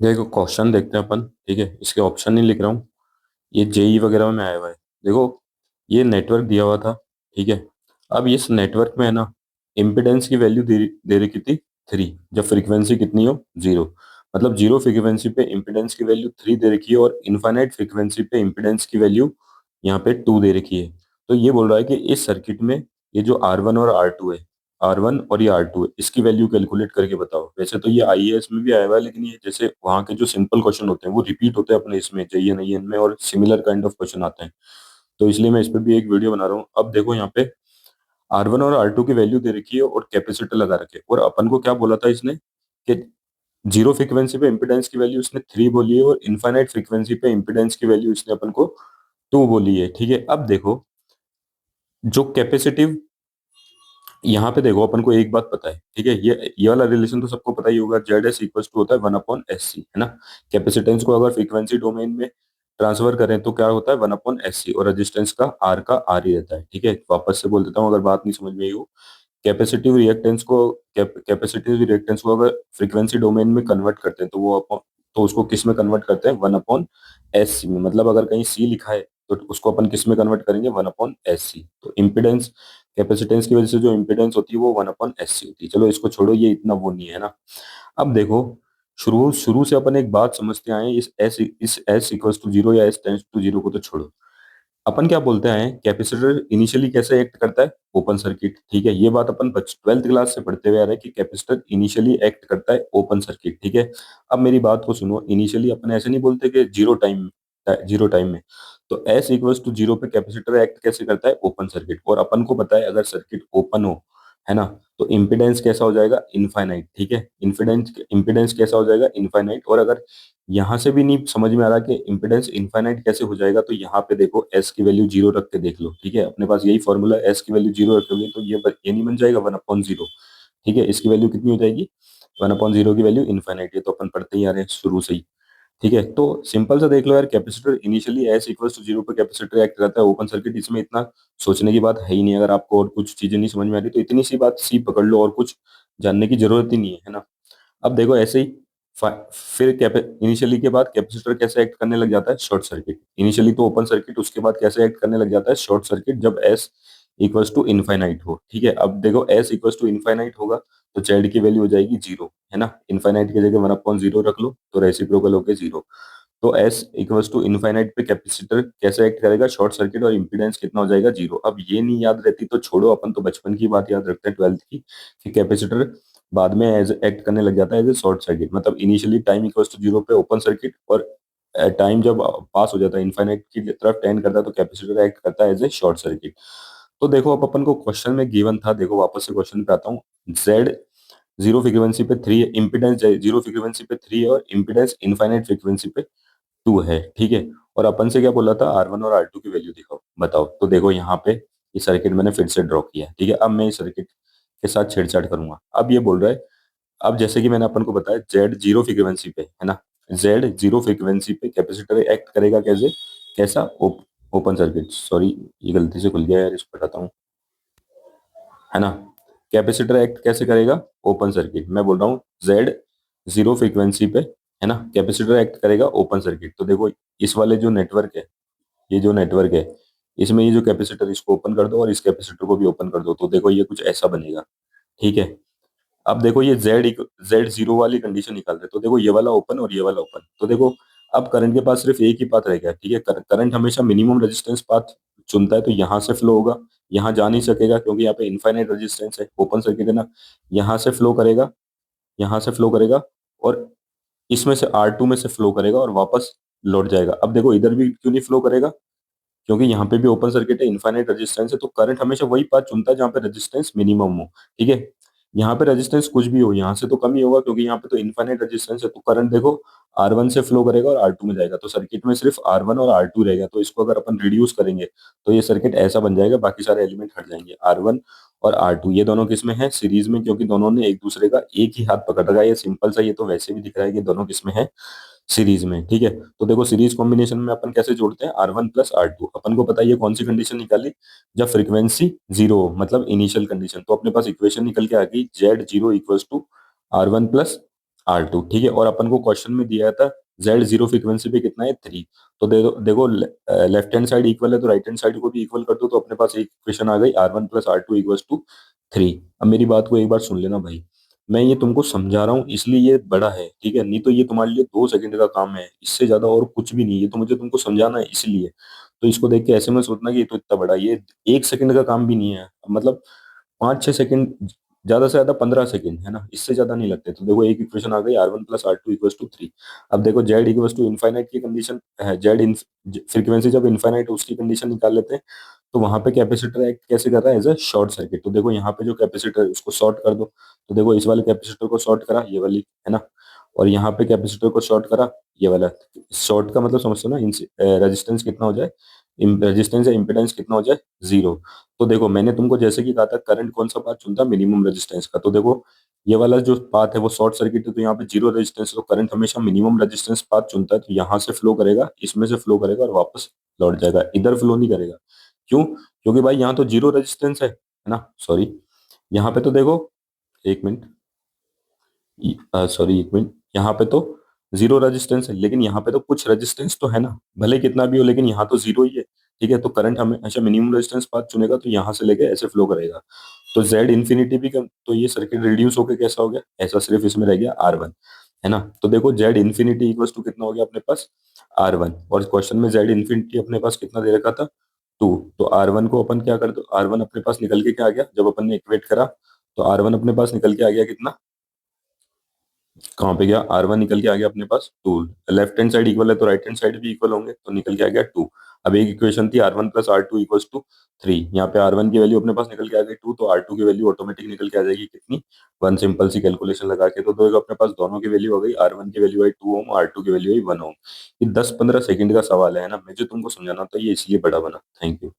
देखो क्वेश्चन देखते हैं अपन। ठीक है, इसके ऑप्शन नहीं लिख रहा हूँ। ये जेई वगैरह में आया हुआ है। देखो, ये नेटवर्क दिया हुआ था। ठीक है, अब इस नेटवर्क में है ना, इम्पिडेंस की वैल्यू दे रखी थी 3, जब फ्रीक्वेंसी कितनी हो 0। मतलब 0 फ्रीक्वेंसी पे इम्पिडेंस की वैल्यू 3 दे रखी है और इनफाइनाइट फ्रीक्वेंसी पे इम्पिडेंस की वैल्यू यहाँ पे 2 दे रखी है। तो ये बोल रहा है कि इस सर्किट में ये जो R1 और R2 है, R1 और ये R2 है, इसकी वैल्यू कैलकुलेट करके बताओ। वैसे तो ये आईएएस में भी आया हुआ है, लेकिन ये जैसे वहाँ के जो सिंपल क्वेश्चन होते हैं वो रिपीट होते हैं अपने इसमें JEE में, और सिमिलर काइंड ऑफ क्वेश्चन आते हैं। तो इसलिए मैं इस पे भी एक वीडियो बना रहा हूँ। अब देखो यहाँ पे R1 और R2 की वैल्यू दे रखी है और कैपेसिटर लगा रखे, और अपन को क्या बोला था इसने कि 0 फ्रीक्वेंसी पे इम्पिडेंस की वैल्यू इसने 3 बोली है और इनफाइनाइट फ्रीक्वेंसी पे इम्पिडेंस की वैल्यू इसने अपन को 2 बोली है। ठीक है, अब देखो जो कैपेसिटिव, यहाँ पे देखो अपन को एक बात पता है। ठीक है, ये वाला रिलेशन तो सबको पता ही होगा, जेड एस इक्वल टू होता है 1/SC, है ना। कैपेसिटेंस को अगर फ्रीक्वेंसी डोमेन में ट्रांसफर करें तो क्या होता है 1/SC, और रेजिस्टेंस का आर ही रहता है। ठीक है, वापस से बोल देता हूँ अगर बात नहीं समझ में आई हो। कैपेसिटिव रिएक्टेंस को अगर फ्रीक्वेंसी डोमेन में कन्वर्ट करते हैं तो तो उसको किस में कन्वर्ट करते हैं 1/SC में। मतलब अगर कहीं सी लिखा है तो उसको अपन किस में कन्वर्ट करेंगे 1/SC। तो इम्पिडेंस, कैपेसिटेंस की वजह से जो इम्पिडेंस होती है वो 1/SC होती है। चलो इसको छोड़ो, ये इतना वो नहीं है ना। अब देखो, शुरू शुरू से अपन एक बात समझते आए हैं, इस एस इक्वल्स टू जीरो या एस टेंस टू जीरो को तो छोड़ो। अपन क्या बोलते हैं, कैपेसिटर इनिशियली कैसे एक्ट करता है, ओपन सर्किट। ठीक है, ये बात अपन 12th क्लास से पढ़ते हुए आ रहे हैं कि कैपेसिटर इनिशियली एक्ट करता है ओपन सर्किट। ठीक है, अब मेरी बात को सुनो। इनिशियली अपन ऐसे नहीं बोलते कि जीरो टाइम में। तो एस इक्वल्स टू जीरो पे कैपेसिटर एक्ट कैसे करता है, ओपन सर्किट। और अपन को पता है अगर सर्किट ओपन हो, है ना, तो इम्पिडेंस कैसा हो जाएगा, इनफाइनाइट। ठीक है, इम्पिडेंस इम्पिडेंस कैसा हो जाएगा, इनफाइनाइट। और अगर यहाँ से भी नहीं समझ में आ रहा कि इम्पिडेंस इनफाइनाइट कैसे हो जाएगा, तो यहाँ पे देखो एस की वैल्यू 0 रख के देख लो। ठीक है, अपने पास यही फॉर्मूला, एस की वैल्यू 0 रखोगे तो ये नहीं बन जाएगा 1/0। ठीक है, इसकी वैल्यू कितनी हो जाएगी, 1/0 की वैल्यू इनफाइनाइट है, तो अपन पढ़ते ही आ रहे हैं शुरू से ही। ठीक है, तो सिंपल सा देख लो यार, capacitor initially S equals to zero पे कैपेसिटर एक्ट करता है ओपन सर्किट। इसमें इतना सोचने की बात है ही नहीं। अगर आपको और कुछ चीजें नहीं समझ में आ रही तो इतनी सी बात सी पकड़ लो, और कुछ जानने की जरूरत ही नहीं है, है ना। अब देखो ऐसे ही फिर इनिशियली के बाद कैपेसिटर कैसे एक्ट करने लग जाता है, शॉर्ट सर्किट। इनिशियली तो ओपन सर्किट, उसके बाद कैसे एक्ट करने लग जाता है, शॉर्ट सर्किट, जब एस इक्वल्स टू इनफाइनाइट हो। ठीक है, अब देखो एस इक्वल्स टू इनफाइनाइट होगा तो जेड की वैल्यू हो जाएगी 0, है ना। इनफाइनाइट की जगह 1/0 रख लो तो रेसिप्रोकल होके 0। तो एस इक्वल्स टू इनफाइनाइट पे कैपेसिटर कैसे एक्ट करेगा, शॉर्ट सर्किट, और इंपीडेंस कितना हो जाएगा 0। अब ये नहीं याद रहती तो छोड़ो, अपन तो बचपन की बात याद रखते हैं 12th की, कि कैपेसिटर बाद में एज एक्ट करने लग जाता है एज ए शॉर्ट सर्किट। मतलब इनिशियली टाइम इक्वल्स टू 0 पे ओपन सर्किट, और टाइम जब पास हो जाता है इनफाइनाइट की तरफ टेंड करता है तो कैपेसिटर एक्ट करता है एज ए शॉर्ट सर्किट। तो देखो अब अपन को क्वेश्चन में गिवन था, देखो वापस से क्वेश्चन पे आता हूँ। जेड 0 फ्रीक्वेंसी पे 3 है, इम्पीडेंस 0 फ्रीक्वेंसी पे 3 है और इम्पीडेंस इनफाइनाइट फ्रीक्वेंसी पे 2 है। ठीक है, और अपन से क्या बोला था, R1 और R2 की वैल्यू दिखाओ, बताओ। तो देखो यहाँ पे ये सर्किट मैंने फिर से ड्रॉ किया है। ठीक है, अब मैं इस सर्किट के साथ छेड़छाड़ करूंगा। अब ये बोल रहा है, अब जैसे कि मैंने अपन को बताया जेड 0 फ्रीक्वेंसी पे, है ना, जेड 0 फ्रीक्वेंसी पे कैपेसिटर एक्ट करेगा कैसे, कैसा, ओपन सर्किट। सॉरी, ये गलती से खुल गया यार, इसको बताता हूँ, है ना। कैपेसिटर एक्ट कैसे करेगा, ओपन सर्किट। मैं बोल रहा हूँ जेड 0 फ्रीक्वेंसी पे, है ना, कैपेसिटर एक्ट करेगा ओपन सर्किट। तो देखो इस वाले जो नेटवर्क है, ये जो नेटवर्क है, इसमें ये जो कैपेसिटर, इसको ओपन कर दो और इस कैपेसिटर को भी ओपन कर दो, तो देखो ये कुछ ऐसा बनेगा। ठीक है, अब देखो ये जेड जीरो वाली कंडीशन निकाल रहे हैं, तो देखो ये वाला ओपन और ये वाला ओपन। तो देखो अब करंट के पास सिर्फ एक ही पाथ रह गया। ठीक है, करंट हमेशा मिनिमम रेजिस्टेंस पाथ चुनता है, तो यहाँ से फ्लो होगा, यहाँ जा नहीं सकेगा क्योंकि यहाँ पे इनफाइनाइट रेजिस्टेंस है, ओपन सर्किट है ना। यहाँ से फ्लो करेगा, यहाँ से फ्लो करेगा, और इसमें से R2 में से फ्लो करेगा और वापस लौट जाएगा। अब देखो इधर भी क्यों नहीं फ्लो करेगा, क्योंकि यहाँ पे भी ओपन सर्किट है, इनफाइनाइट रेजिस्टेंस है, तो करंट हमेशा वही पाथ चुनता है जहाँ पे रेजिस्टेंस मिनिमम हो। ठीक है, यहाँ पे रेजिस्टेंस कुछ भी हो, यहाँ से तो कम ही होगा क्योंकि यहाँ पे तो इनफाइनाइट रेजिस्टेंस है, तो करंट देखो R1 से फ्लो करेगा और R2 में जाएगा, तो सर्किट में सिर्फ R1 और R2 रहेगा। तो इसको अगर अपन रिड्यूस करेंगे तो ये सर्किट ऐसा बन जाएगा, बाकी सारे एलिमेंट हट जाएंगे। R1 और R2 ये दोनों किसमें है, सीरीज में, क्योंकि दोनों ने एक दूसरे का एक ही हाथ पकड़ रखा है। ये सिंपल सा, ये तो वैसे भी दिख रहा है कि दोनों किसमें है, सीरीज में। ठीक है, तो देखो सीरीज कॉम्बिनेशन में अपन कैसे जोड़ते हैं, R1 प्लस R2। अपन को पता है ये कौन सी कंडीशन निकाली, जब फ्रीक्वेंसी 0 हो, मतलब इनिशियल कंडीशन। तो अपने पास इक्वेशन निकल के आ गई, Z 0 equals to R1 plus R2 ठीक है। और अपन को क्वेश्चन में दिया था जेड जीरो फ्रीक्वेंसी पे कितना है, 3। तो दे दो, देखो लेफ्ट हैंड साइड इक्वल है तो राइट हैंड साइड को भी इक्वल कर दो, तो अपने पास एक इक्वेशन आ गई, R1 plus R2 equals to 3। अब मेरी बात को एक बार सुन लेना भाई, मैं ये तुमको समझा रहा हूँ इसलिए ये बड़ा है, ठीक है, नहीं तो ये तुम्हारे लिए 2 सेकंड का काम है, इससे ज्यादा और कुछ भी नहीं है, तो मुझे तुमको समझाना है इसलिए। तो इसको देख के ऐसे में सोचना कि ये तो इतना बड़ा है, ये 1 सेकंड का काम भी नहीं है, मतलब 5-6 सेकंड, ज्यादा से ज्यादा 15 सेकंड है ना, इससे ज्यादा नहीं लगते। तो देखो एक इक्वेशन आ गई, R1 plus R2 equals to 3। अब देखो जेड इक्वल्स टू इनफाइनाइट की कंडीशन है, जेड फ्रीक्वेंसी जब इनफाइनाइट है उसकी कंडीशन निकाल लेते हैं। तो वहां पे कैपेसिटर एक्ट कैसे कर रहा है, एज अ शॉर्ट सर्किट। तो देखो यहाँ पे जो कैपेसिटर है उसको शॉर्ट कर दो, तो देखो इस वाले कैपेसिटर को शॉर्ट करा, ये वाली है ना, और यहाँ पे कैपेसिटर को शॉर्ट करा, ये वाला। शॉर्ट का मतलब समझते हो ना, रेजिस्टेंस कितना हो जाए, रेजिस्टेंस या इम्पिडेंस कितना हो जाए, 0। तो देखो मैंने तुमको जैसे कि कहा था करंट कौन सा पाथ चुनता, मिनिमम रेजिस्टेंस का। तो देखो ये वाला जो पाथ है वो शॉर्ट सर्किट है, तो यहाँ पे जीरो रेजिस्टेंस, तो करंट हमेशा मिनिमम रेजिस्टेंस पाथ चुनता है, तो यहाँ से फ्लो करेगा, इसमें से फ्लो करेगा और वापस लौट जाएगा, इधर फ्लो नहीं करेगा। क्यों? क्योंकि भाई यहाँ तो जीरो रेजिस्टेंस है ना, सॉरी, यहाँ पे तो देखो, एक मिनट, सॉरी एक मिनट, यहाँ पे तो जीरो रेजिस्टेंस है, लेकिन यहाँ पे तो कुछ रेजिस्टेंस तो है ना, भले कितना भी हो, लेकिन यहाँ तो जीरो ही है। ठीक है, तो करंट हमेशा मिनिमम रेजिस्टेंस पाथ चुनेगा, तो यहाँ से लेके ऐसे फ्लो करेगा। तो जेड इन्फिनिटी भी तो ये सर्किट रिड्यूस होके कैसा हो गया, ऐसा, सिर्फ इसमें रह गया R1, है ना। तो देखो जेड इन्फिनिटी इक्वल्स टू कितना हो गया अपने पास, R1। और क्वेश्चन में जेड इन्फिनिटी अपने पास कितना दे रखा था, 2। तो R1 को अपन क्या कर दो, R1 अपने पास निकल के क्या आ गया, जब अपन ने इक्वेट करा तो R1 अपने पास निकल के आ गया कितना, कहाँ पे गया, R1 निकल के आ गया अपने पास 2। लेफ्ट हैंड साइड इक्वल है तो राइट हैंड साइड भी इक्वल होंगे, तो निकल के आ गया 2। अब एक इक्वेशन थी R1 plus R2 equals to 3, यहाँ पे R1 की वैल्यू अपने पास निकल के आ गई 2, तो R2 की वैल्यू ऑटोमेटिक निकल के आ जाएगी कितनी, 1। सिंपल सी कैलकुलेशन लगा के तो देखो अपने पास दोनों की वैल्यू हो गई, R1 की वैल्यू आई 2 ओम, R2 की वैल्यू आई 1 ओम। ये 10-15 सेकंड का सवाल है ना, मुझे तुमको समझाना था, ये इसलिए बड़ा बना। Thank you.